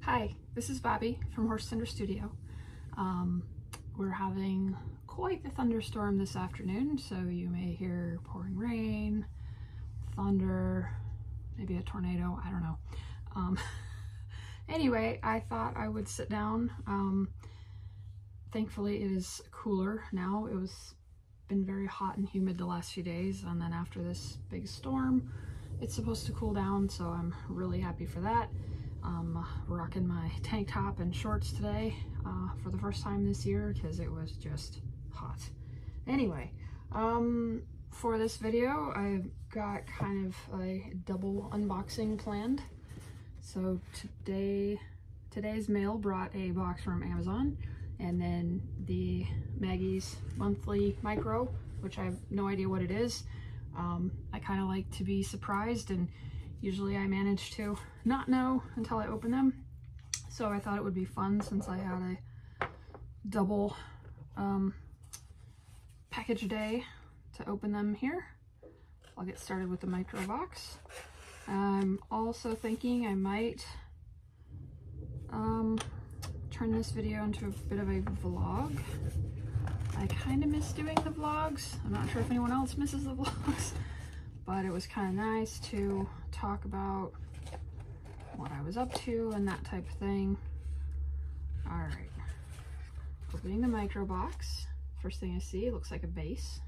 Hi, this is Bobby from Horse Cinder Studio. We're having quite the thunderstorm this afternoon, so you may hear pouring rain, thunder, maybe a tornado, I don't know. Anyway, I thought I would sit down. Thankfully it is cooler now. It was been very hot and humid the last few days, and then after this big storm it's supposed to cool down, so I'm really happy for that. Rocking my tank top and shorts today for the first time this year because it was just hot. Anyway, for this video I've got kind of a double unboxing planned. So today's mail brought a box from Amazon, and then the Maggie's monthly micro, which I have no idea what it is. I kind of like to be surprised, and usually I manage to not know until I open them. So I thought it would be fun, since I had a double package day, to open them here. I'll get started with the micro box. I'm also thinking I might turn this video into a bit of a vlog. I kind of miss doing the vlogs. I'm not sure if anyone else misses the vlogs, but it was kind of nice to talk about what I was up to and that type of thing. All right, opening the micro box. First thing I see, it looks like a base.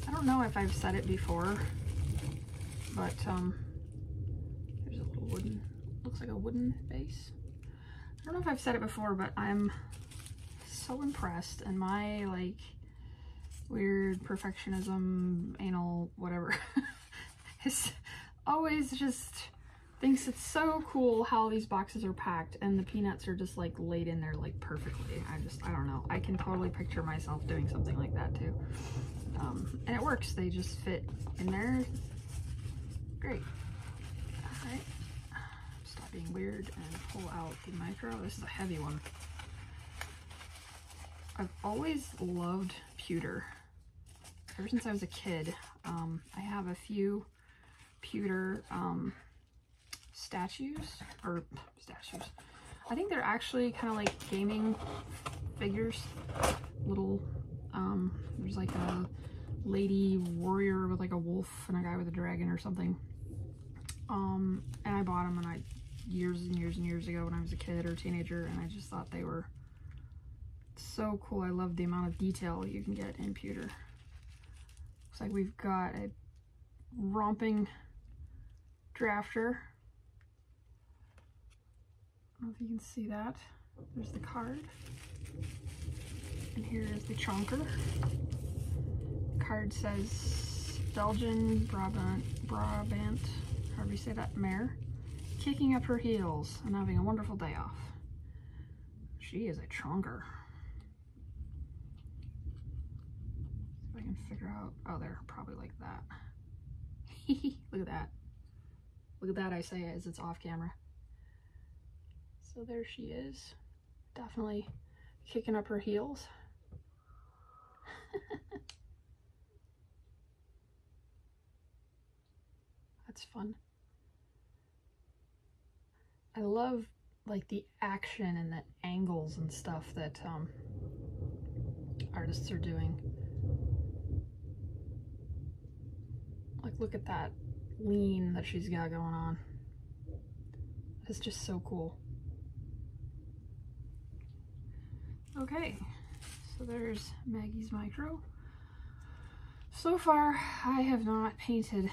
I don't know if I've said it before, but there's a little wooden, looks like a wooden base. I don't know if I've said it before, but I'm so impressed, and my like weird perfectionism, anal, whatever, is always just thinks it's so cool how these boxes are packed, and the peanuts are just like laid in there like perfectly. I don't know. I can totally picture myself doing something like that too. And it works. They just fit in there. Great. All right. Stop being weird and pull out the micro. This is a heavy one. I've always loved pewter. Ever since I was a kid. I have a few pewter statues. I think they're actually kind of like gaming figures. Little, there's like a lady warrior with like a wolf and a guy with a dragon or something. And I bought them years and years and years ago when I was a kid or teenager, and I just thought they were so cool. I love the amount of detail you can get in pewter. Looks like we've got a romping drafter. I don't know if you can see that. There's the card. And here is the chonker. The card says Belgian Brabant, however you say that, mare, kicking up her heels and having a wonderful day off. She is a chonker. See if I can figure out, oh, they're probably like that. Look at that. Look at that, I say, as it's off camera. So there she is. Definitely kicking up her heels. That's fun. I love like the action and the angles and stuff that artists are doing. Like, look at that lean that she's got going on. It's just so cool. Okay, so there's Maggie's micro. So far, I have not painted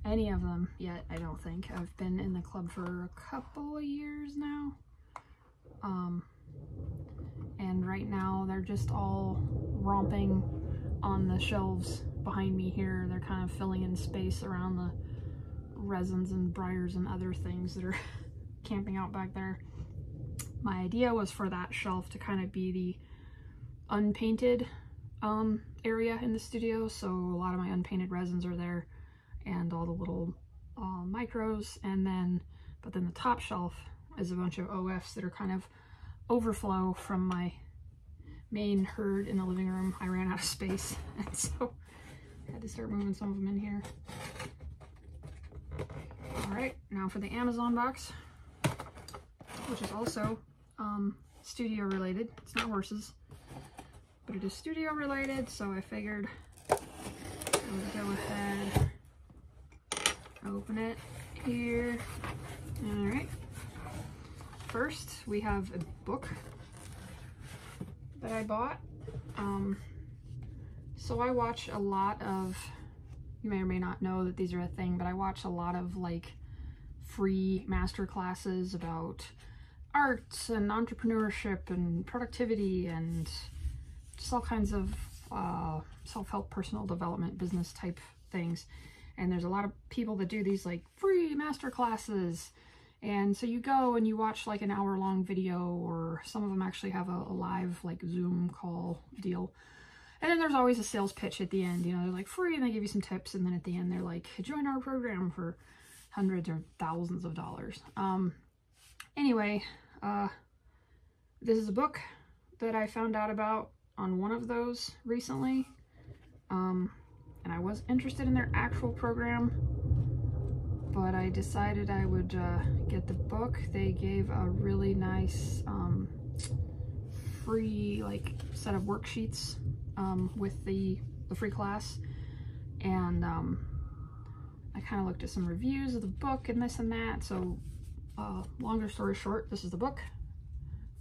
any of them yet, I don't think. I've been in the club for a couple of years now. And right now they're just all romping on the shelves behind me here. They're kind of filling in space around the resins and briars and other things that are camping out back there. My idea was for that shelf to kind of be the unpainted area in the studio, so a lot of my unpainted resins are there and all the little micros, and then but then the top shelf is a bunch of OFs that are kind of overflow from my main herd in the living room. I ran out of space, and so I had to start moving some of them in here. Alright, now for the Amazon box, which is also studio related. It's not horses, but it is studio related, so I figured I would go ahead, open it here. Alright, first we have a book that I bought. So I watch a lot of, you may or may not know that these are a thing, but I watch a lot of like free master classes about arts and entrepreneurship and productivity and just all kinds of self-help, personal development, business type things. And there's a lot of people that do these like free master classes. And so you go and you watch like an hour-long video, or some of them actually have a live like Zoom call deal. And then there's always a sales pitch at the end. You know, they're like free and they give you some tips. And then at the end, they're like, join our program for hundreds or thousands of dollars. Anyway, this is a book that I found out about on one of those recently. And I was interested in their actual program, but I decided I would get the book. They gave a really nice free like set of worksheets with the free class, and I kind of looked at some reviews of the book and this and that. So longer story short, this is the book.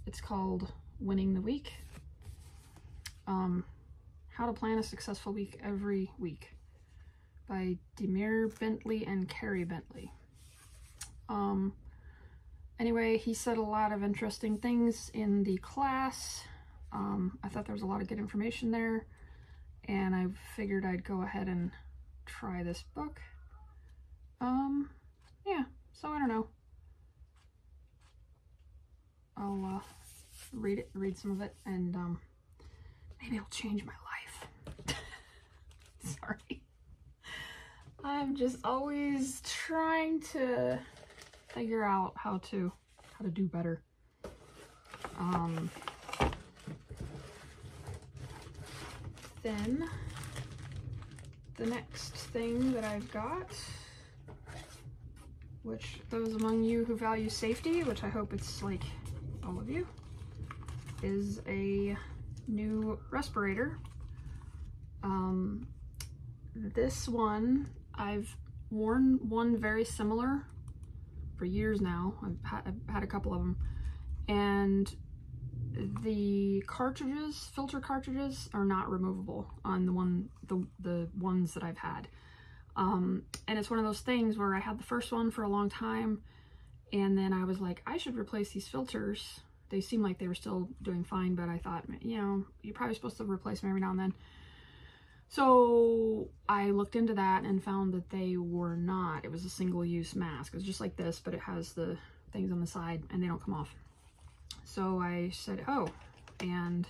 It's called Winning the Week. How to Plan a Successful Week Every Week by Demir Bentley and Carrie Bentley. Anyway, he said a lot of interesting things in the class. I thought there was a lot of good information there, and I figured I'd go ahead and try this book. Yeah, so I don't know. I'll read some of it, and maybe it'll change my life. Sorry. I'm just always trying to figure out how to do better. Then the next thing that I've got, which those among you who value safety, which I hope it's like all of you, is a new respirator. This one, I've worn one very similar for years now. I've had a couple of them, and the cartridges, filter cartridges, are not removable on the ones that I've had. And it's one of those things where I had the first one for a long time, and then I was like, I should replace these filters. They seemed like they were still doing fine, but I thought, you know, you're probably supposed to replace them every now and then. So I looked into that and found that they were not. It was a single-use mask. It was just like this, but it has the things on the side and they don't come off. So I said, oh, and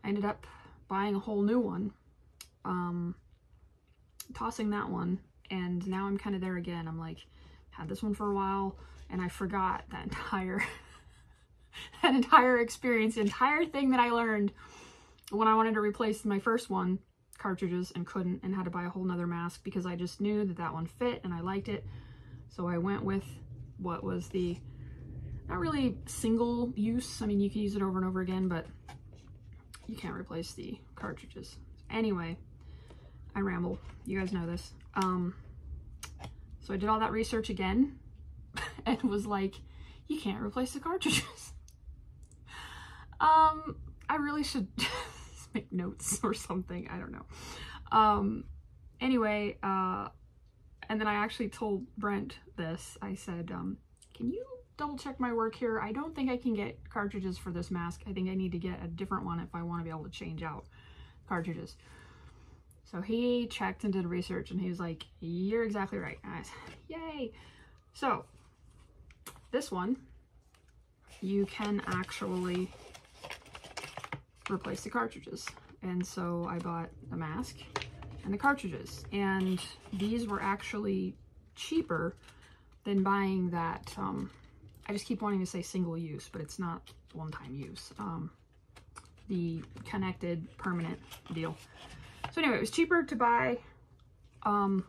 I ended up buying a whole new one, tossing that one, and now I'm kind of there again. I'm like, had this one for a while, and I forgot that entire experience, the entire thing that I learned when I wanted to replace my first one, cartridges, and couldn't, and had to buy a whole nother mask because I just knew that that one fit and I liked it. So I went with what was the, not really single use. I mean, you can use it over and over again, but you can't replace the cartridges. Anyway, I ramble. You guys know this. So I did all that research again and was like, you can't replace the cartridges. I really should make notes or something. I don't know. Anyway, and then I actually told Brent this. I said, can you double check my work here? I don't think I can get cartridges for this mask. I think I need to get a different one if I want to be able to change out cartridges. So he checked and did research, and he was like, you're exactly right. And I said, yay. So this one, you can actually replace the cartridges. And so I bought the mask and the cartridges, and these were actually cheaper than buying that, I just keep wanting to say single use, but it's not one-time use, the connected permanent deal. So anyway, it was cheaper to buy,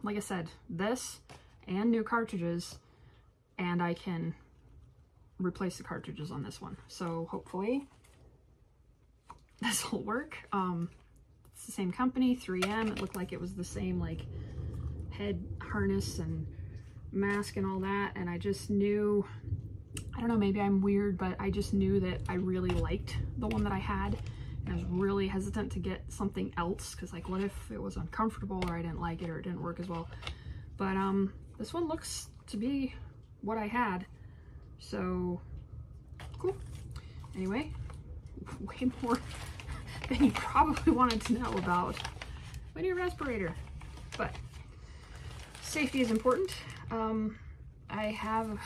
like I said, this and new cartridges and I can replace the cartridges on this one. So hopefully this will work. It's the same company, 3M. It looked like it was the same like head harness and mask and all that, and I just knew, I don't know, maybe I'm weird, but I just knew that I really liked the one that I had, and I was really hesitant to get something else because, like, what if it was uncomfortable or I didn't like it or it didn't work as well. But this one looks to be what I had, so cool. Anyway, way more than you probably wanted to know about my new respirator, but safety is important. I have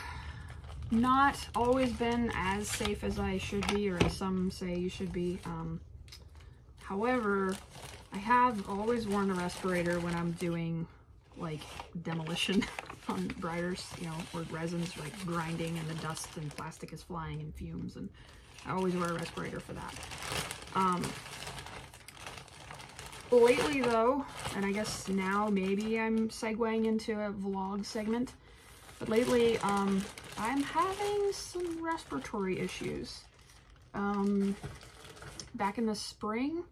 not always been as safe as I should be, or as some say you should be. However, I have always worn a respirator when I'm doing like demolition on briars, you know, where resin's like grinding and the dust and plastic is flying and fumes, and I always wear a respirator for that. Lately though, and I guess now maybe I'm segueing into a vlog segment, but lately I'm having some respiratory issues. Back in the spring,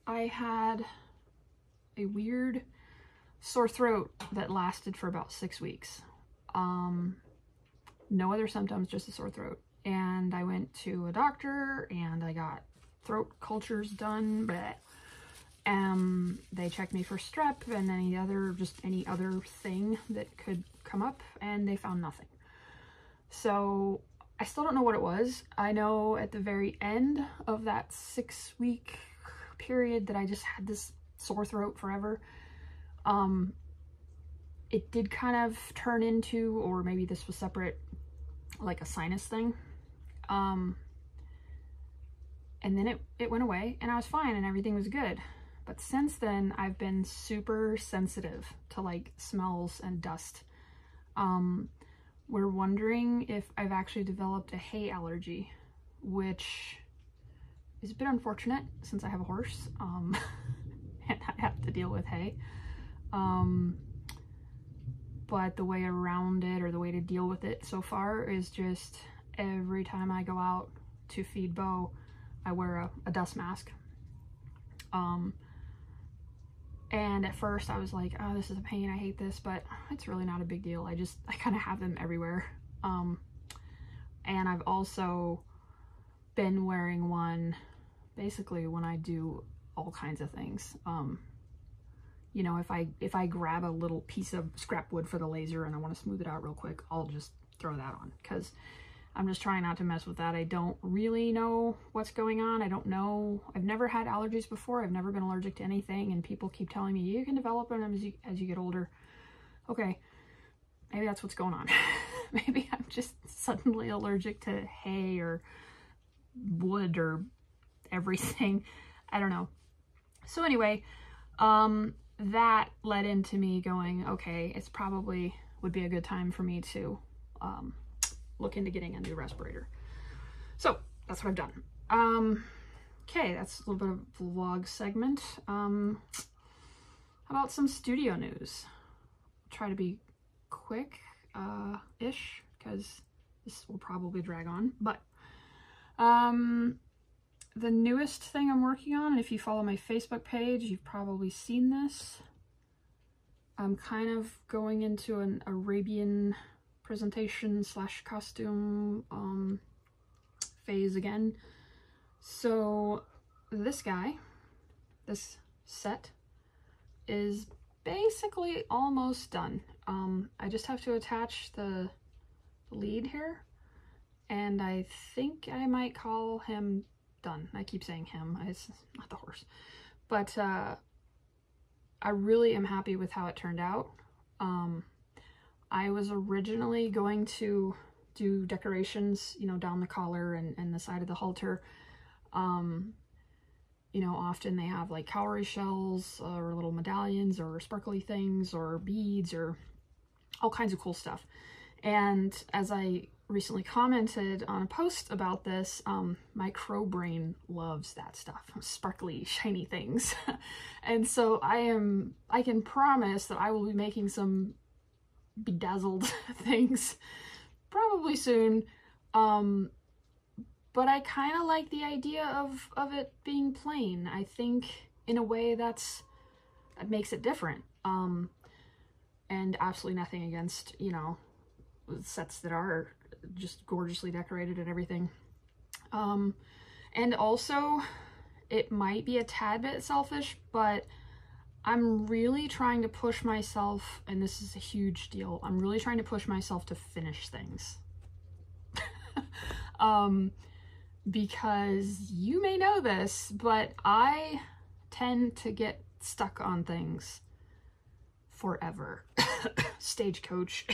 I had a weird sore throat that lasted for about 6 weeks. No other symptoms, just a sore throat. And I went to a doctor and I got throat cultures done, but they checked me for strep and any other thing that could come up, and they found nothing. So I still don't know what it was. I know at the very end of that 6-week period that I just had this sore throat forever. It did kind of turn into, or maybe this was separate, like a sinus thing. And then it went away and I was fine and everything was good. But since then, I've been super sensitive to like smells and dust. We're wondering if I've actually developed a hay allergy, which is a bit unfortunate since I have a horse, and I have to deal with hay. But the way around it, or the way to deal with it so far, is just every time I go out to feed Bo, I wear a dust mask. And at first I was like, oh, this is a pain, I hate this, but it's really not a big deal. I kind of have them everywhere. And I've also been wearing one basically when I do all kinds of things. You know, if I grab a little piece of scrap wood for the laser and I want to smooth it out real quick, I'll just throw that on, because I'm just trying not to mess with that. I don't really know what's going on. I don't know. I've never had allergies before. I've never been allergic to anything, and people keep telling me you can develop them as you get older. Okay, maybe that's what's going on. Maybe I'm just suddenly allergic to hay or wood or everything. I don't know. So anyway, that led into me going, okay, it's probably would be a good time for me to look into getting a new respirator. So that's what I've done. Okay, that's a little bit of a vlog segment. How about some studio news? I'll try to be quick ish, because this will probably drag on, but the newest thing I'm working on, and if you follow my Facebook page, you've probably seen this. I'm kind of going into an Arabian presentation / costume phase again. So this set is basically almost done. I just have to attach the lead here, and I think I might call him done. I keep saying him, it's not the horse. But I really am happy with how it turned out. I was originally going to do decorations, you know, down the collar and the side of the halter. You know, often they have like cowrie shells or little medallions or sparkly things or beads or all kinds of cool stuff. And as I recently commented on a post about this, my crow brain loves that stuff, sparkly, shiny things. And so I can promise that I will be making some bedazzled things probably soon. But I kind of like the idea of it being plain. I think in a way that makes it different. And absolutely nothing against, you know, sets that are just gorgeously decorated and everything. And also, it might be a tad bit selfish, but I'm really trying to push myself, and this is a huge deal, I'm really trying to push myself to finish things. Because you may know this, but I tend to get stuck on things forever. Stagecoach.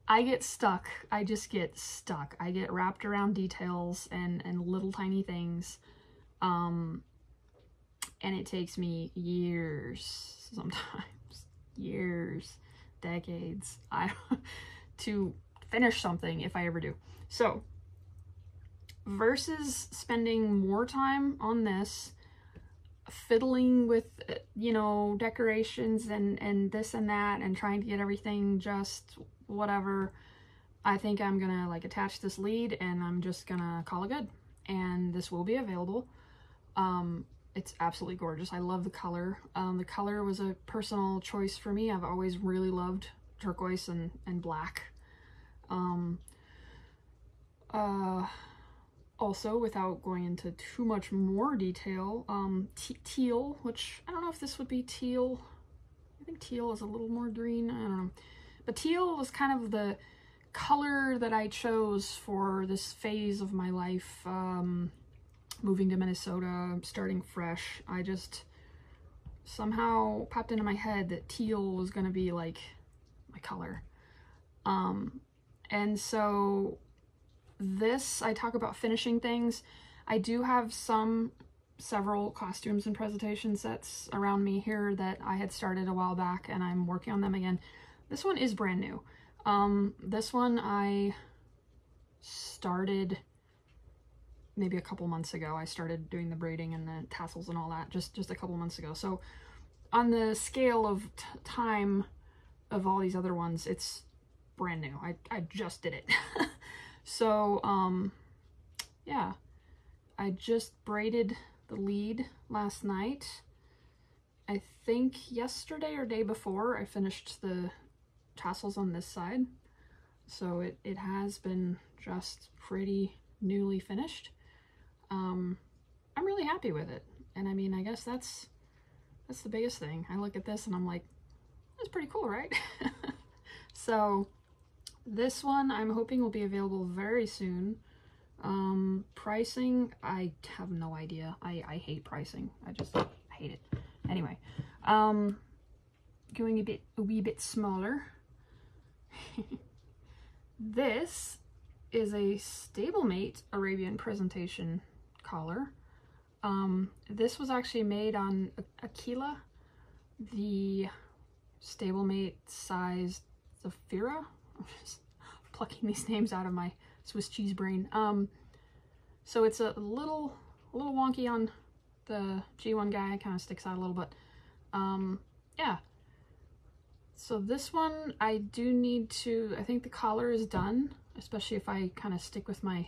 I get stuck. I just get stuck. I get wrapped around details and little tiny things. And it takes me years, sometimes years, decades, to finish something if I ever do. So, versus spending more time on this, fiddling with, you know, decorations and this and that, and trying to get everything just whatever, I think I'm gonna like attach this lead and I'm just gonna call it good. And this will be available. It's absolutely gorgeous. I love the color. The color was a personal choice for me. I've always really loved turquoise and black. Also, without going into too much more detail, teal, which I don't know if this would be teal. I think teal is a little more green. I don't know. But teal was kind of the color that I chose for this phase of my life. Moving to Minnesota, starting fresh. I just somehow popped into my head that teal was going to be like my color. And so this, I talk about finishing things. I do have several costumes and presentation sets around me here that I had started a while back, and I'm working on them again. This one is brand new. This one I started maybe a couple months ago. I started doing the braiding and the tassels and all that just a couple months ago. So on the scale of time of all these other ones, it's brand new. I just did it. So, yeah, I just braided the lead last night. I think yesterday or day before I finished the tassels on this side. So it has been just pretty newly finished. I'm really happy with it. And I mean, I guess that's the biggest thing. I look at this and I'm like, that's pretty cool, right? So this one I'm hoping will be available very soon. Pricing, I have no idea. I hate pricing. I hate it. Anyway, going a wee bit smaller. This is a Stablemate Arabian presentation collar. This was actually made on Aquila, the Stablemate size Zafira. I'm just plucking these names out of my Swiss cheese brain. So it's a little wonky on the G1 guy. It kind of sticks out a little bit. Yeah. So this one, I do need to, I think the collar is done, especially if I kind of stick with my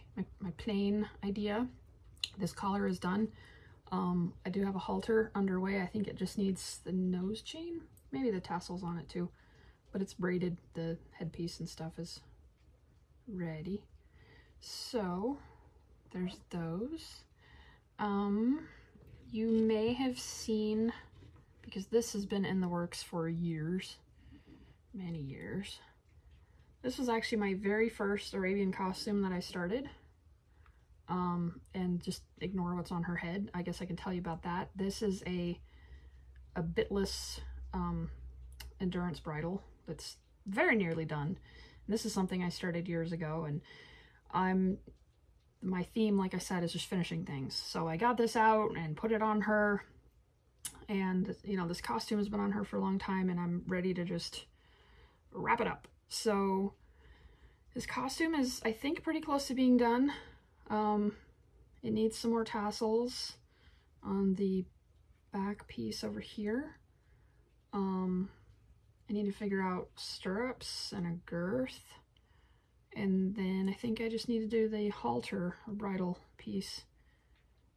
plain idea. This collar is done. I do have a halter underway. I think it just needs the nose chain, maybe the tassels on it too, but it's braided. The headpiece and stuff is ready. So there's those. You may have seen, because this has been in the works for years, many years. This was actually my very first Arabian costume that I started. And just ignore what's on her head. I guess I can tell you about that. This is a bitless endurance bridle that's very nearly done. And this is something I started years ago, and my theme, like I said, is just finishing things. So I got this out and put it on her, and you know, this costume has been on her for a long time, and I'm ready to just wrap it up. So this costume is, I think, pretty close to being done. It needs some more tassels on the back piece over here. I need to figure out stirrups and a girth. And then I think I just need to do the halter or bridle piece.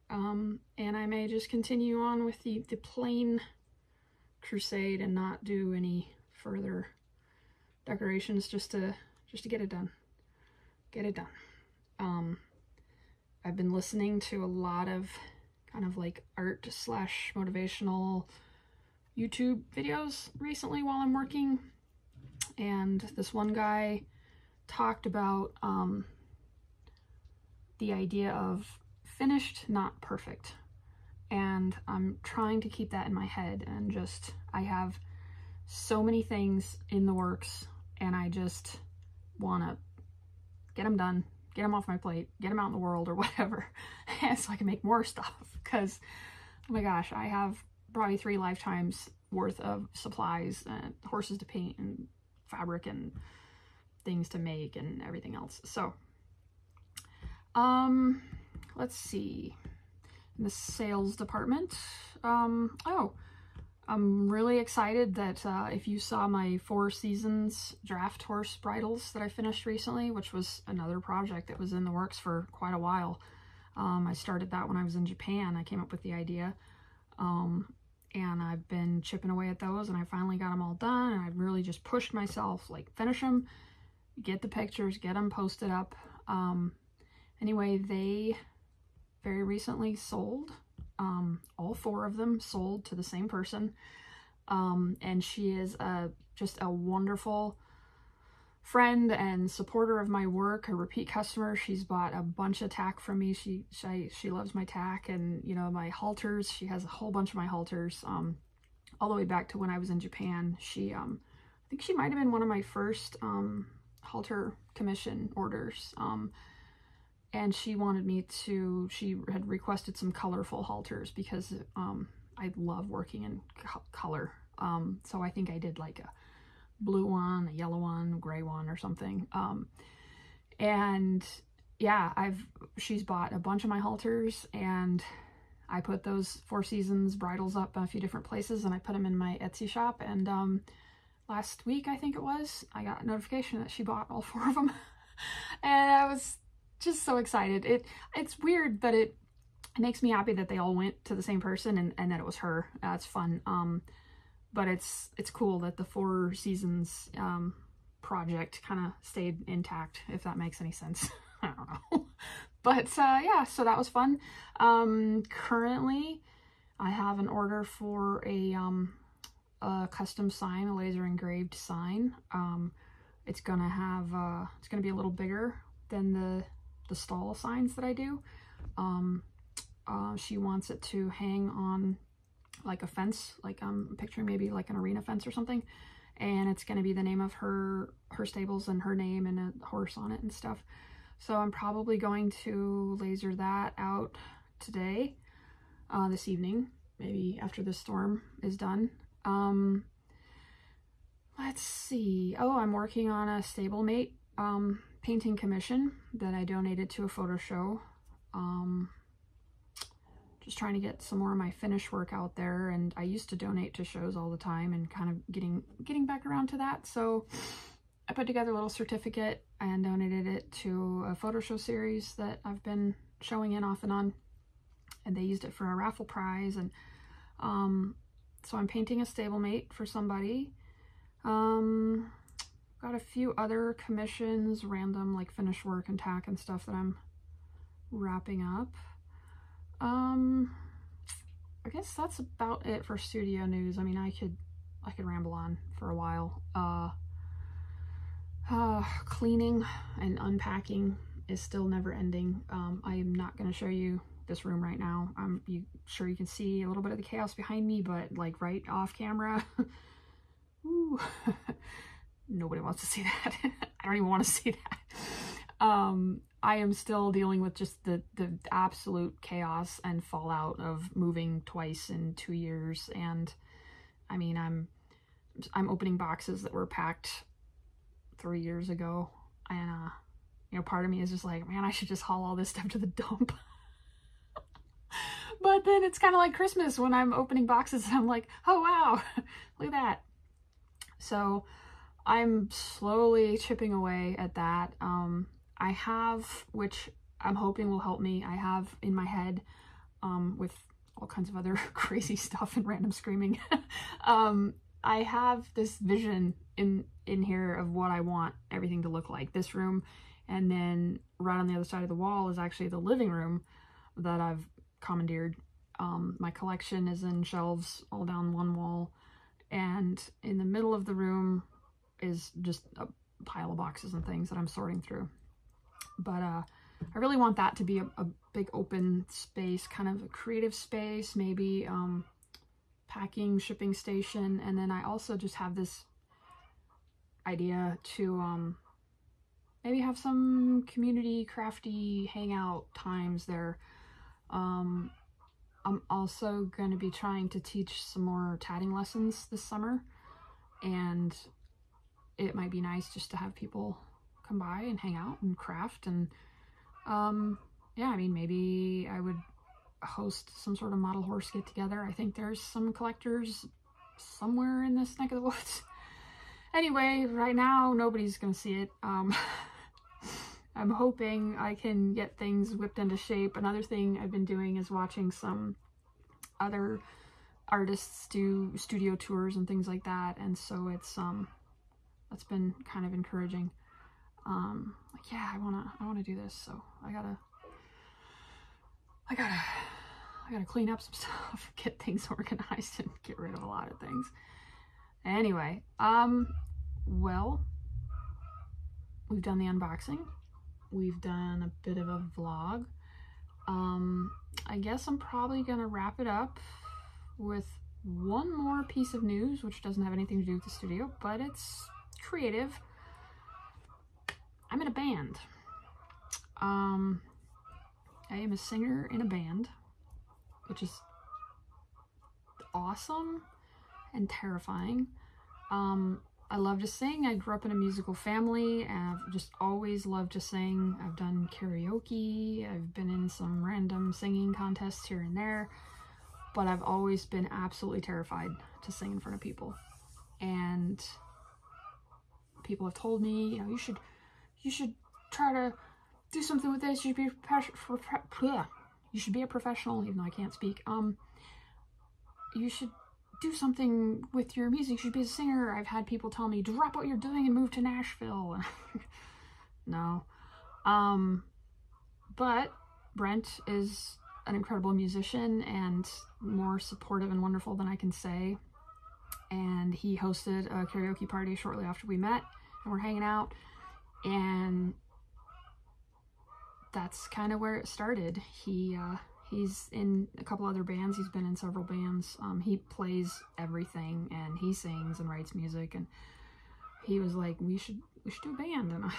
And I may just continue on with the plain crusade and not do any further decorations just to get it done. Get it done. I've been listening to a lot of kind of like art / motivational YouTube videos recently while I'm working, and this one guy talked about the idea of finished, not perfect. And I'm trying to keep that in my head, and just, I have so many things in the works and I just want to get them done, get them off my plate, get them out in the world or whatever, so I can make more stuff, because oh my gosh, I have probably 3 lifetimes worth of supplies and horses to paint and fabric and things to make and everything else. So let's see, in the sales department, I'm really excited that if you saw my 4 Seasons draft horse bridles that I finished recently, which was another project that was in the works for quite a while. I started that when I was in Japan. I came up with the idea, and I've been chipping away at those, and I finally got them all done, and I've really just pushed myself, like, finish them, get the pictures, get them posted up. Anyway, they very recently sold. All 4 of them sold to the same person, and she is just a wonderful friend and supporter of my work, a repeat customer. She's bought a bunch of tack from me. She loves my tack, and you know, my halters. She has a whole bunch of my halters, all the way back to when I was in Japan. She I think she might have been one of my first halter commission orders. And she wanted me to, she had requested some colorful halters because I love working in color. So I think I did like a blue one, a yellow one, a gray one or something. And yeah, she's bought a bunch of my halters, and I put those 4 Seasons bridles up in a few different places, and I put them in my Etsy shop. And last week, I think it was, I got a notification that she bought all 4 of them. And I was just so excited. It's weird, but it makes me happy that they all went to the same person, and that it was her. It's fun. But it's cool that the 4 Seasons project kind of stayed intact, if that makes any sense. I don't know. But yeah, so that was fun. Currently I have an order for a custom sign, a laser engraved sign. It's gonna be a little bigger than the stall signs that I do. She wants it to hang on like a fence, like I'm picturing maybe like an arena fence or something, and it's going to be the name of her stables and her name and a horse on it and stuff. So I'm probably going to laser that out today, this evening, maybe after the storm is done. Let's see. Oh, I'm working on a stablemate painting commission that I donated to a photo show. Just trying to get some more of my finish work out there, and I used to donate to shows all the time and kind of getting back around to that. So I put together a little certificate and donated it to a photo show series that I've been showing in off and on, and they used it for a raffle prize. And so I'm painting a stablemate for somebody. Got a few other commissions, random like finish work and tack and stuff that I'm wrapping up. I guess that's about it for studio news. I mean, I could ramble on for a while. Cleaning and unpacking is still never ending. I am not going to show you this room right now. Sure you can see a little bit of the chaos behind me, but like right off camera, ooh, nobody wants to see that. I don't even want to see that. I am still dealing with just the absolute chaos and fallout of moving twice in 2 years. And I mean, I'm opening boxes that were packed 3 years ago, and you know, part of me is just like, man, I should just haul all this stuff to the dump. But then it's kind of like Christmas when I'm opening boxes and I'm like, oh wow, look at that. So I'm slowly chipping away at that. I have, which I'm hoping will help me, I have in my head, with all kinds of other crazy stuff and random screaming, I have this vision in here of what I want everything to look like. This room, and then right on the other side of the wall is actually the living room that I've commandeered. My collection is in shelves all down one wall, and in the middle of the room is just a pile of boxes and things that I'm sorting through. But I really want that to be a big open space, kind of a creative space, maybe packing, shipping station. And then I also just have this idea to maybe have some community crafty hangout times there. I'm also going to be trying to teach some more tatting lessons this summer, and it might be nice just to have people come by and hang out and craft. And yeah, I mean, maybe I would host some sort of model horse get together. I think there's some collectors somewhere in this neck of the woods. Anyway, right now nobody's gonna see it. I'm hoping I can get things whipped into shape. Another thing I've been doing is watching some other artists do studio tours and things like that, and so it's that's been kind of encouraging. Like, yeah, I wanna do this, so I gotta clean up some stuff, get things organized, and get rid of a lot of things. Anyway, well, we've done the unboxing. We've done a bit of a vlog. I guess I'm probably gonna wrap it up with one more piece of news, which doesn't have anything to do with the studio, but it's creative. I'm in a band. I am a singer in a band, which is awesome and terrifying. I love to sing. I grew up in a musical family, and I've just always loved to sing. I've done karaoke, I've been in some random singing contests here and there, but I've always been absolutely terrified to sing in front of people. And people have told me, you know, you should try to do something with this. You should be a professional, even though I can't speak. You should do something with your music. You should be a singer. I've had people tell me, drop what you're doing and move to Nashville. No. But Brent is an incredible musician and more supportive and wonderful than I can say. And he hosted a karaoke party shortly after we met, and we're hanging out, and that's kind of where it started. He's in a couple other bands. He's been in several bands. He plays everything, and he sings and writes music, and he was like, we should do a band. And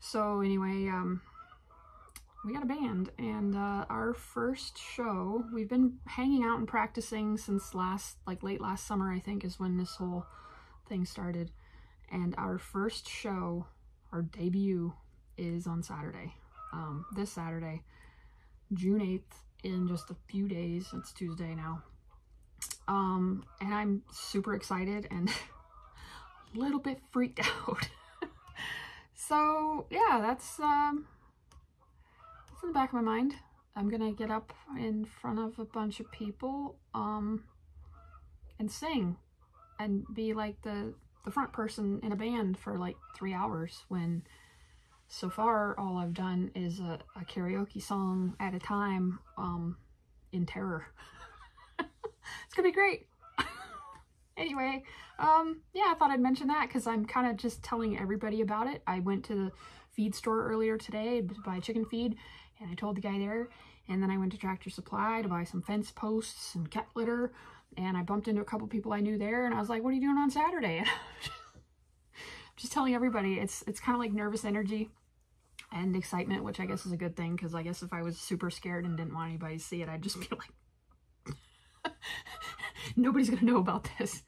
so anyway, we got a band, and our first show, we've been hanging out and practicing since late last summer, I think, is when this whole thing started. And our first show, our debut, is on Saturday. This Saturday, June 8th, in just a few days. It's Tuesday now. And I'm super excited and a little bit freaked out. So yeah, that's in the back of my mind. I'm gonna get up in front of a bunch of people and sing and be like the front person in a band for like 3 hours, when so far all I've done is a karaoke song at a time in terror. It's gonna be great. Anyway, yeah, I thought I'd mention that because I'm kind of just telling everybody about it. I went to the feed store earlier today to buy chicken feed, and I told the guy there, and then I went to Tractor Supply to buy some fence posts and cat litter, and I bumped into a couple people I knew there, and I was like, what are you doing on Saturday? And just telling everybody, it's kind of like nervous energy and excitement, which I guess is a good thing, because I guess if I was super scared and didn't want anybody to see it, I'd just be like, nobody's gonna know about this.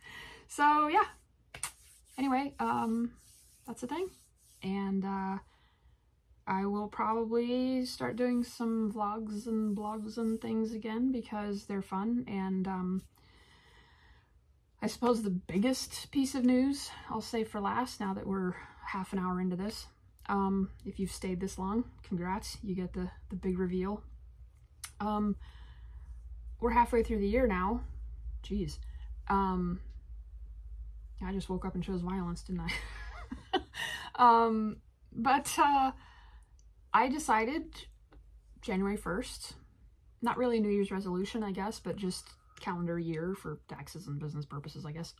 So yeah, anyway, that's the thing. And I will probably start doing some vlogs and blogs and things again, because they're fun. And I suppose the biggest piece of news I'll save for last, now that we're half an hour into this. If you've stayed this long, congrats, you get the big reveal. We're halfway through the year now. Jeez. I just woke up and chose violence, didn't I? But I decided January 1st, not really New Year's resolution, I guess, but just calendar year for taxes and business purposes, I guess,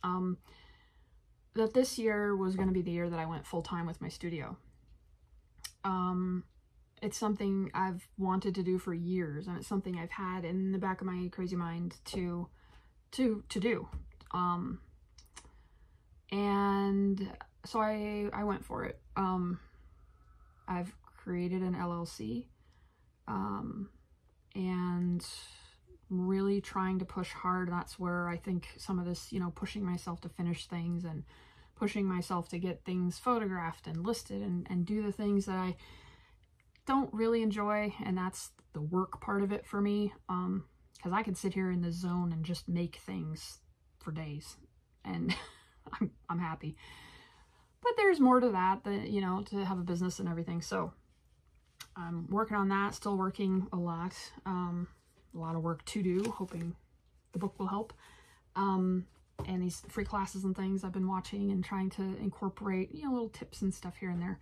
that this year was going to be the year that I went full-time with my studio. It's something I've wanted to do for years, and it's something I've had in the back of my crazy mind to do. And so I went for it. I've created an LLC, and really trying to push hard. That's where I think some of this, you know, pushing myself to finish things and pushing myself to get things photographed and listed and do the things that I don't really enjoy, and that's the work part of it for me, because I could sit here in the zone and just make things for days, and I'm happy. But there's more to that, you know, to have a business and everything. So I'm working on that, still working a lot of work to do, hoping the book will help. And these free classes and things I've been watching and trying to incorporate, you know, little tips and stuff here and there.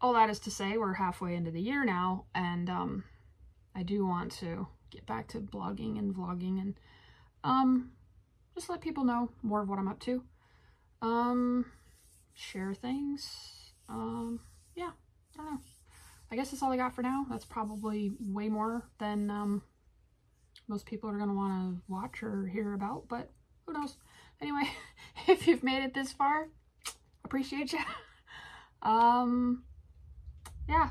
All that is to say, we're halfway into the year now, and I do want to get back to blogging and vlogging and just let people know more of what I'm up to. Share things. Yeah, I don't know. I guess that's all I got for now. That's probably way more than most people are going to want to watch or hear about, but who knows. Anyway, if you've made it this far, appreciate you. Yeah,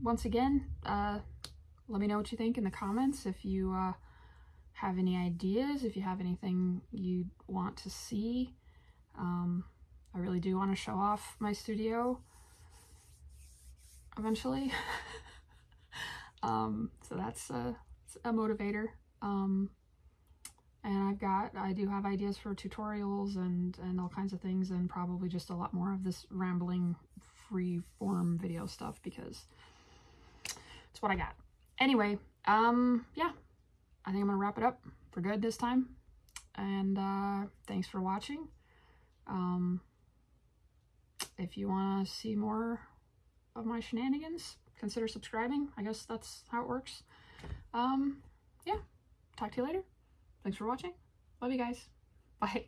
once again, let me know what you think in the comments. If you have any ideas, if you have anything you want to see. I really do want to show off my studio eventually. So that's a motivator. And I do have ideas for tutorials and all kinds of things, and probably just a lot more of this rambling free form video stuff, because it's what I got. Anyway, yeah, I think I'm gonna wrap it up for good this time. And thanks for watching. If you want to see more of my shenanigans, consider subscribing. I guess that's how it works. Yeah, talk to you later. Thanks for watching. Love you guys. Bye.